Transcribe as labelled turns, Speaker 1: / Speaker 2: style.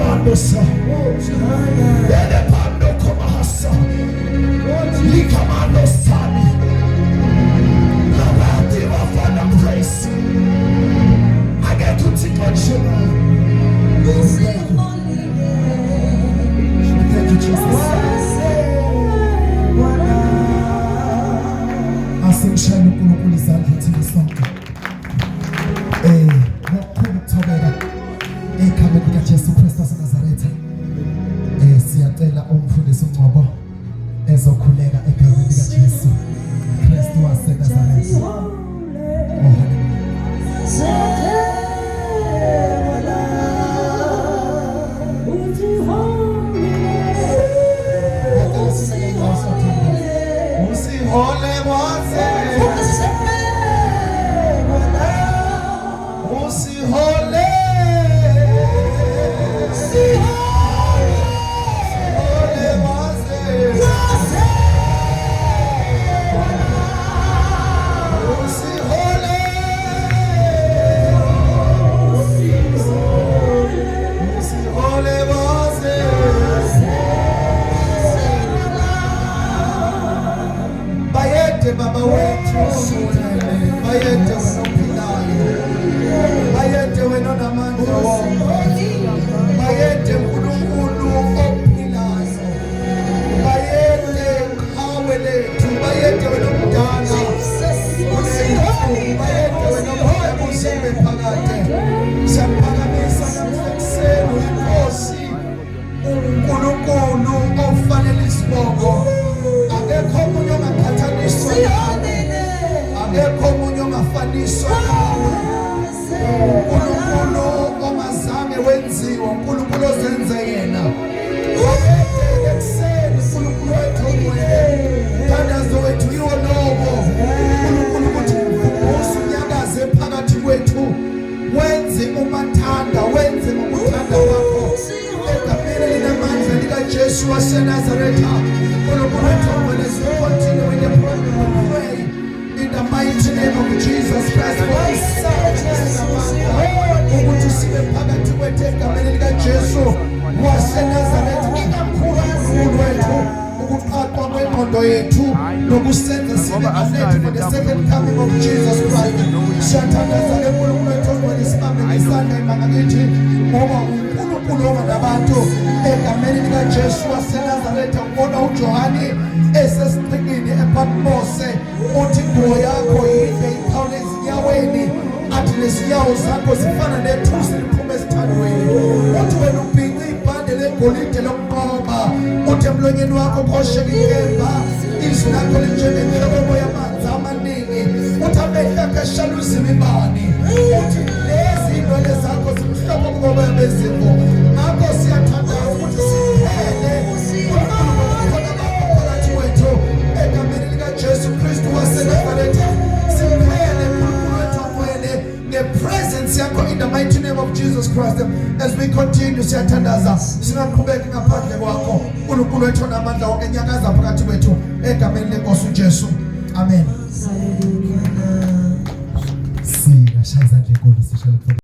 Speaker 1: Mandosa, Belepando Komahasa, Likamando Sani, Lavati of Father praise. I get to take on you. Thank you, Jesus. Asimshayela uNkulunkulu izandla thina sonke. Ngokuthobeka ekhaya likaJesu Kristu waseNazaretha. Siyacela umfundisi uNgcobo ezokhuleka ekhaya likaJesu Kristu waseNazaretha. Oh hallelujah. Baba wethu bayede wena ophilayo, bayede wena onamandla wonke, bayede Nkulunkulu ophilayo, bayede qhawe lethu, bayede wena omdala, bayede wena omdala phakade. Siyaphakamisa namhla Inkosi uNkulunkulu ofanele isibongo. Akekho omunye ongaphathaniswa nawe, akekho omunye ongafaniswa nawe. uNkulunkulu ongazange wenziwa, uNkulunkulu ozenze yena. Wabethe ekuseni uNkulunkulu wethu ongcwele, thandazo wethu yiwo lowo. uNkulunkulu ukuthi usunyakaze phakathi kwethu, wenze umathanda, wenze ngokuthanda kwakho. Egameni linamandla likaJesu waseNazaretha. Let's continue with the program and pray in the mighty name of Jesus Christ. Ukuthi sibe phakathi kwethu egameni likaJesu waseNazaretha. Inkakhulu wethu ukuqaqwa kwengqondo yethu nokusenza sibe ready for the second coming of Jesus Christ. Siyathandaza ke uNkulunkulu wethu ongcwele, sibambe ngesandla imanga kithi ngoba uNkulunkulu ongabantu egameni likaJesu waseNazaretha. Ubona uJohane esesiqikini ePatmos, uthi ingubo yakho yinde ikhawule ezinyaweni, athi lezinyawo zakho zifana nethusi liphuma esithandweni. Uthi wena ubhinqe ibhande legolide lokunqoba, uthi emlonyeni wakho khosheka inkemba, izwi lakho linjengenhlobo yamanzi amaningi, uthi amehlo akho eshaluza imibani, uthi lezi indwele zakho zimhlophe kuboya bezimvu. Ngakho siyathandaza ukuthi siphele egameni likaJesu Kristu waseNazaretha. Siphele uNkulunkulu wethu ongcwele ngepresence yakho in the mighty name of Jesus Christ. As we continue siyathandaza, singaqhubeki ngaphandle kwakho. uNkulunkulu wethu onamandla wonke, nyakaza phakathi kwethu egameni leNkosi uJesu. Amen. Hallelujah. Siyashaya izandla enkulu sishaya